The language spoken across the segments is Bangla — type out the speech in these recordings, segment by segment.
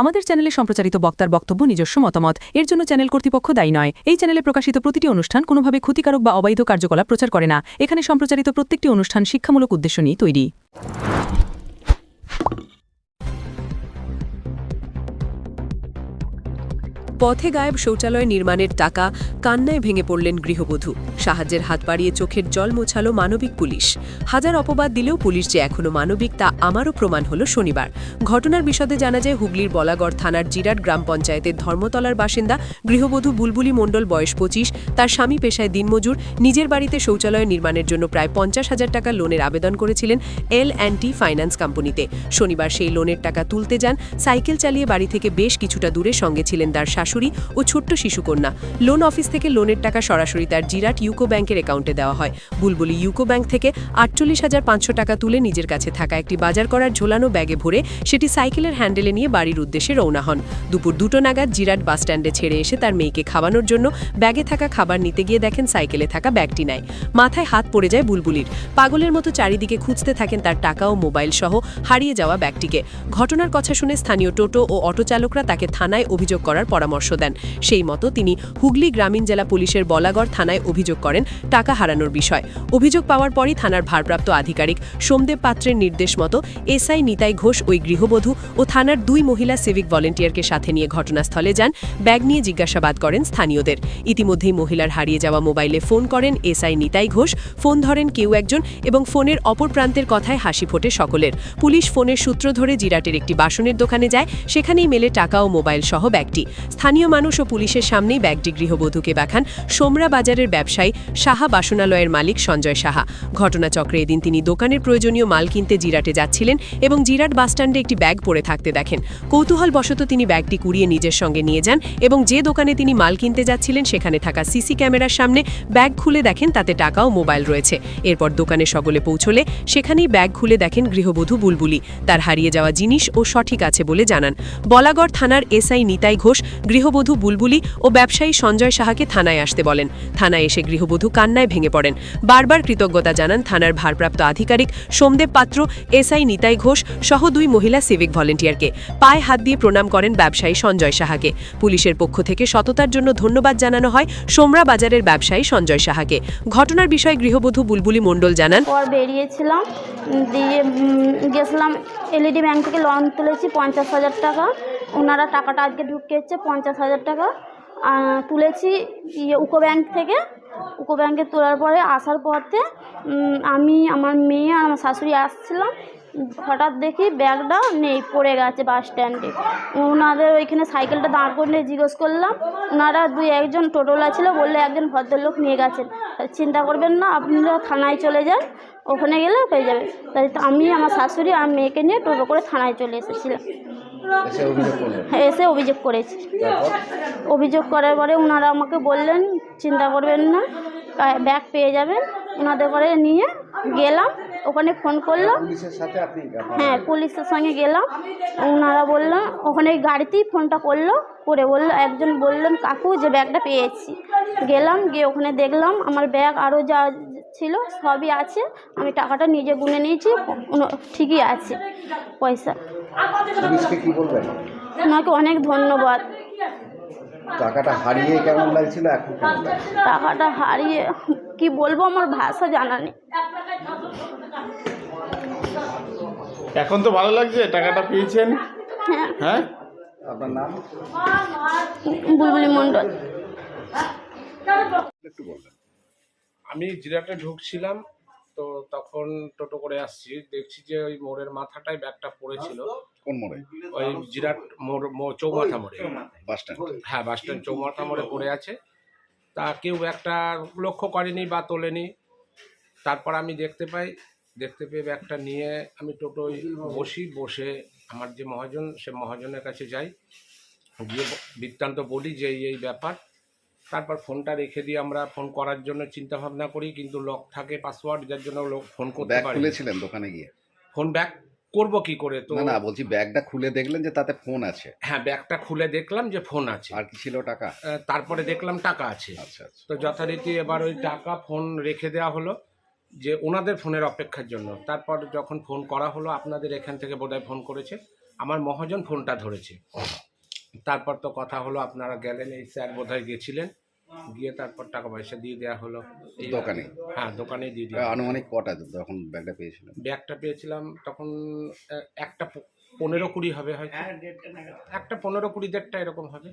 আমাদের চ্যানেলে সম্প্রচারিত বক্তার বক্তব্য নিজস্ব মতামত, এর জন্য চ্যানেল কর্তৃপক্ষ দায়ী নয়। এই চ্যানেলে প্রকাশিত প্রতিটি অনুষ্ঠান কোনোভাবে ক্ষতিকারক বা অবৈধ কার্যকলাপ প্রচার করে না। এখানে সম্প্রচারিত প্রত্যেকটি অনুষ্ঠান শিক্ষামূলক উদ্দেশ্য নিয়ে তৈরি। পথে গায়েব শৌচালয় নির্মাণের টাকা, কান্নায় ভেঙে পড়লেন গৃহবধূ। সাহায্যের হাত বাড়িয়ে চোখের জল মোছালো মানবিক পুলিশ। হাজার অপবাদ দিলেও পুলিশ যে এখনও মানবিক তা আমারও প্রমাণ হল শনিবার। ঘটনার বিশদে জানা যায়, হুগলির বলাগড় থানার জিরাট গ্রাম পঞ্চায়েতের ধর্মতলার বাসিন্দা গৃহবধূ বুলবুলি মণ্ডল, বয়স 25। তার স্বামী পেশায় দিনমজুর। নিজের বাড়িতে শৌচালয় নির্মাণের জন্য প্রায় 50,000 টাকা লোনের আবেদন করেছিলেন L&T ফাইন্যান্স কোম্পানিতে। শনিবার সেই লোনের টাকা তুলতে যান। সাইকেল চালিয়ে বাড়ি থেকে বেশ কিছুটা দূরে, সঙ্গে ছিলেন তার শাশুড়ি ও ছোট্ট শিশুকন্যা। লোন অফিস থেকে লোনের টাকা সরাসরি তার জিরাট ইউকো ব্যাংকের অ্যাকাউন্টে দেওয়া হয়। বুলবুলি ইউকো ব্যাংক থেকে 48,500 টাকা তুলে নিজের কাছে থাকা একটি বাজার করার ঝোলানো ব্যাগে ভরে সেটি সাইকেলের হ্যান্ডেলে নিয়ে বাড়ির উদ্দেশ্যে রওনা হন। দুপুর 2টো নাগাদ জিরাট বাসস্ট্যান্ডে ছেড়ে এসে তার মেয়েকে খাওয়ানোর জন্য ব্যাগে থাকা খাবার নিতে গিয়ে দেখেন সাইকেলে থাকা ব্যাগটি নাই। মাথায় হাত পড়ে যায় বুলবুলির। পাগলের মতো চারিদিকে খুঁজতে থাকেন তার টাকা ও মোবাইল সহ হারিয়ে যাওয়া ব্যাগটিকে। ঘটনার কথা শুনে স্থানীয় টোটো ও অটো চালকরা তাকে থানায় অভিযোগ করার পরামর্শ দেন। সেই মতো তিনি হুগলি গ্রামীণ জেলা পুলিশের বলাগড় থানায় অভিযোগ করেন টাকা হারানোর বিষয়। অভিযোগ পাওয়ার পরই থানার ভারপ্রাপ্ত আধিকারিক সোমদেব পাত্রের নির্দেশ মতো এসআই নিতাই ঘোষ ওই গৃহবধূ ও থানার 2 মহিলা সিভিক ভলেন্টিয়ারকে সাথে নিয়ে ঘটনাস্থলে যান। ব্যাগ নিয়ে জিজ্ঞাসাবাদ করেন স্থানীয়দের। ইতিমধ্যেই মহিলার হারিয়ে যাওয়া মোবাইলে ফোন করেন এসআই নিতাই ঘোষ। ফোন ধরেন কেউ একজন এবং ফোনের অপর প্রান্তের কথায় হাসি ফোটে সকলের। পুলিশ ফোনের সূত্র ধরে জিরাটের একটি বাসনের দোকানে যায়। সেখানেই মেলে টাকা ও মোবাইল সহ ব্যাগটি। স্থানীয় মানুষ ও পুলিশের সামনেই ব্যাগটি গৃহবধূকে দেখান সোমরা বাজারের ব্যবসায়ী সাহা বাসনালয়ের মালিক সঞ্জয় সাহা। ঘটনাচক্রে এদিন তিনি দোকানের প্রয়োজনীয় মাল কিনতে জিরাটে যাচ্ছিলেন এবং জিরাট বাসস্ট্যান্ডে একটি ব্যাগ পড়ে থাকতে দেখেন। কৌতূহলবশত তিনি ব্যাগটি কুড়িয়ে নিজের সঙ্গে নিয়ে যান এবং যে দোকানে তিনি মাল কিনতে যাচ্ছিলেন সেখানে থাকা সিসি ক্যামেরার সামনে ব্যাগ খুলে দেখেন তাতে টাকা ও মোবাইল রয়েছে। এরপর দোকানে সকলে পৌঁছলে সেখানেই ব্যাগ খুলে দেখেন গৃহবধূ বুলবুলি। তার হারিয়ে যাওয়া জিনিস ও সঠিক আছে বলে জানান। বলাগড় থানার এসআই নিতাই ঘোষ গৃহবধূ বুলবুলি ও ব্যবসায়ী সঞ্জয় সাহাকে থানায় আসতে বলেন। থানায় এসে গৃহবধূ কান্নায় ভেঙে পড়েন। বারবার কৃতজ্ঞতা জানান থানার ভারপ্রাপ্ত আধিকারিক সোমদেব পাত্র, এসআই নিতাই ঘোষ সহ 2 মহিলা সিভিক ভলেন্টিয়ারকে। পায়ে হাত দিয়ে প্রণাম করেন ব্যবসায়ী সঞ্জয় সাহাকে। পুলিশের পক্ষ থেকে সততার জন্য ধন্যবাদ জানানো হয় সোমরা বাজারের ব্যবসায়ী সঞ্জয় সাহাকে। ঘটনার বিষয়ে গৃহবধূ বুলবুলি মণ্ডল জানান, বেরিয়েছিলাম, দিয়ে গেছিলাম এলইডি ব্যাংক থেকে লোন তুলেছি 50,000 টাকা। ওনারা টাকাটা আজকে ঢুকিয়েছে 50,000 টাকা তুলেছি ইউকো ব্যাংক থেকে। ইউকো ব্যাংকে তোলার পরে আসার পথে আমি, আমার মেয়ে আর আমার শাশুড়ি আসছিলাম। হঠাৎ দেখি ব্যাগটা নেই, পড়ে গেছে বাস স্ট্যান্ডে। ওনাদের ওইখানে সাইকেলটা দাঁড় করে জিজ্ঞেস করলাম। ওনারা 2-1জন টোটোলা ছিল, বললে একজন ভদ্রলোক নিয়ে গেছেন। চিন্তা করবেন না, আপনারা থানায় চলে যান, ওখানে গেলে হয়ে যাবে। তাই আমি আমার শাশুড়ি আর মেয়েকে নিয়ে টোটো করে থানায় চলে এসেছিলাম। এসে অভিযোগ করেছি। অভিযোগ করার পরে ওনারা আমাকে বললেন চিন্তা করবেন না, ব্যাগ পেয়ে যাবেন। ওনাদের করে নিয়ে গেলাম, ওখানে ফোন করলাম। হ্যাঁ, পুলিশের সঙ্গে গেলাম। ওনারা বললেন, ওখানে গাড়িতেই ফোনটা করে বললো, একজন বললেন কাকু যে ব্যাগটা পেয়েছি। গেলাম, গিয়ে ওখানে দেখলাম আমার ব্যাগ আরও যা ছিল সবই আছে। আমি টাকাটা নিজে গুনে নিয়েছি, ঠিকই আছে পয়সা। ওনাকে অনেক ধন্যবাদ। টাকাটা হারিয়ে কেমন লাগছিল, এখন কেমন লাগছে? টাকাটা হারিয়ে কি বলবো, আমার ভাষা জানা নেই। এখন তো ভালো লাগছে, টাকাটা পেয়েছেন। হ্যাঁ, আপনার নাম? বুলবুলি মণ্ডল। একটু বলবেন। আমি জিরাটে ঢুকছিলাম, তো তখন টোটো করে আসছি, দেখছি যে ওই মোড়ের মাথাটায় ব্যাগটা পড়েছিল। কোন মোড়ে? ওই জিরাট চৌমাথা মোড়ে, বাস স্ট্যান্ড। হ্যাঁ বাস স্ট্যান্ড চৌমাথা মোড়ে পড়ে আছে। তা কেউ একটা লক্ষ্য করেনি বা তোলেনি। তারপর আমি দেখতে পেয়ে ব্যাগটা নিয়ে আমি টোটোয় বসে আমার যে মহাজন, সে মহাজনের কাছে যাই, গিয়ে বৃত্তান্ত বলি যে এই ব্যাপার। তারপর ফোনটা রেখে দিয়ে আমরা ফোন করার জন্য চিন্তা ভাবনা করি, কিন্তু লক থাকে পাসওয়ার্ড, যার জন্য লোক ফোন করতে ব্যাগ পারে। খুলেছিলেন দোকানে গিয়ে? ফোন ব্যাক করবো কি করে? তো না, বলছি ব্যাগটা খুলে দেখলেন যে তাতে ফোন আছে? হ্যাঁ, ব্যাগটা খুলে দেখলাম যে ফোন আছে। আর কি ছিল? টাকা? তারপরে দেখলাম টাকা আছে। আচ্ছা আচ্ছা। তো যথারীতি এবার ওই টাকা ফোন রেখে দেওয়া হলো যে ওনাদের ফোনের অপেক্ষার জন্য। তারপর যখন ফোন করা হলো, আপনাদের এখান থেকে বোধহয় ফোন করেছে, আমার মহাজন ফোনটা ধরেছে। তারপর তো কথা হলো, আপনারা গেলেন, এই স্যার বোধহয় গেছিলেন, গিয়ে তারপর টাকা পয়সা দিয়ে দেওয়া হলো এই দোকানে? হ্যাঁ, দোকানে দিয়ে দেওয়া। আনুমানিক কটা যখন ব্যাগটা পেয়েছিলেন? ব্যাগটা পেয়েছিলাম তখন একটা 15-20 হবে হয়তো, একটা 15-20 দেড়টা এরকম হবে।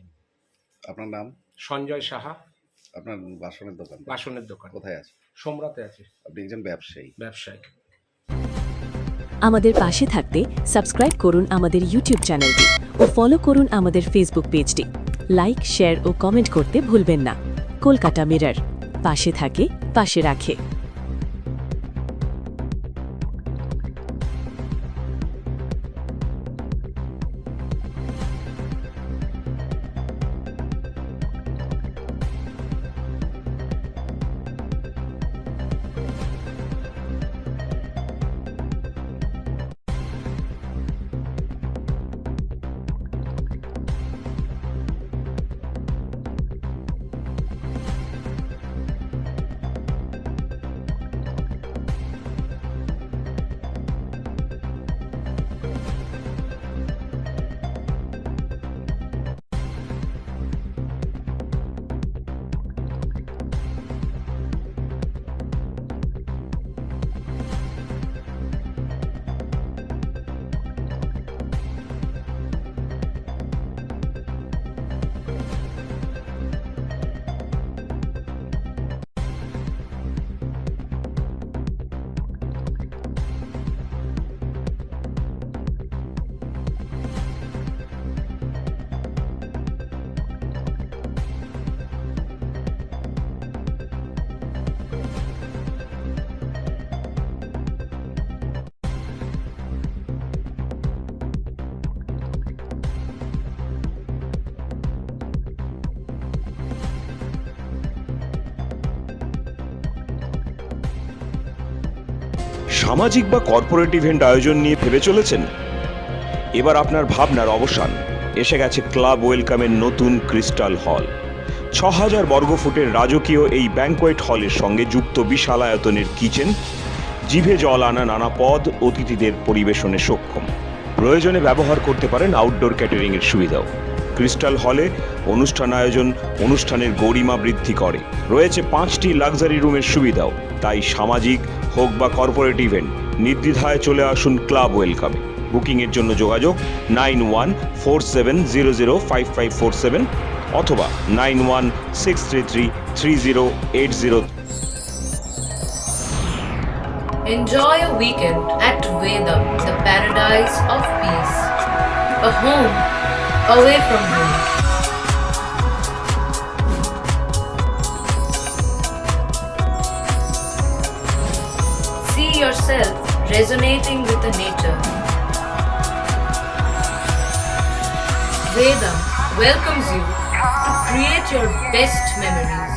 আপনার নাম? সঞ্জয় সাহা। আপনার বাসনের দোকান? বাসনের দোকান কোথায় আছে? সোমরাতে আছে। আপনি একজন ব্যবসায়ী? ব্যবসায়ী। আমাদের পাশে থাকতে সাবস্ক্রাইব করুন আমাদের ইউটিউব চ্যানেলটি ও ফলো করুন আমাদের ফেসবুক পেজটি। লাইক, শেয়ার ও কমেন্ট করতে ভুলবেন না। কলকাতা মিরর, পাশে থাকে, পাশে রাখে। সামাজিক বা কর্পোরেট ইভেন্ট আয়োজন নিয়ে ভেবে চলেছেন? এবার আপনার ভাবনার অবসান। এসে গেছে ক্লাব ওয়েলকামের নতুন ক্রিস্টাল হল। 6000 বর্গফুটের রাজকীয় এই ব্যাংকোয়েট হলের সঙ্গে যুক্ত বিশাল আয়তনের কিচেন, জিভে জল আনা নানা পদ অতিথিদের পরিবেশনে সক্ষম। প্রয়োজনে ব্যবহার করতে পারেন আউটডোর ক্যাটারিংয়ের সুবিধাও। ক্রিস্টাল হলে অনুষ্ঠান আয়োজন অনুষ্ঠানের গরিমা বৃদ্ধি করে। রয়েছে 5টি লাক্সারি রুমের সুবিধাও। তাই সামাজিক হোক বা কর্পোরেট ইভেন্ট, নির্দ্বিধায় চলে আসুন ক্লাব ওয়েলকামে। বুকিংয়ের জন্য যোগাযোগ 9147005547 অথবা 9163333080। Enjoy a weekend at Vedam, the paradise of peace. A home away from home. See yourself resonating with the nature. Vedam welcomes you to create your best memories.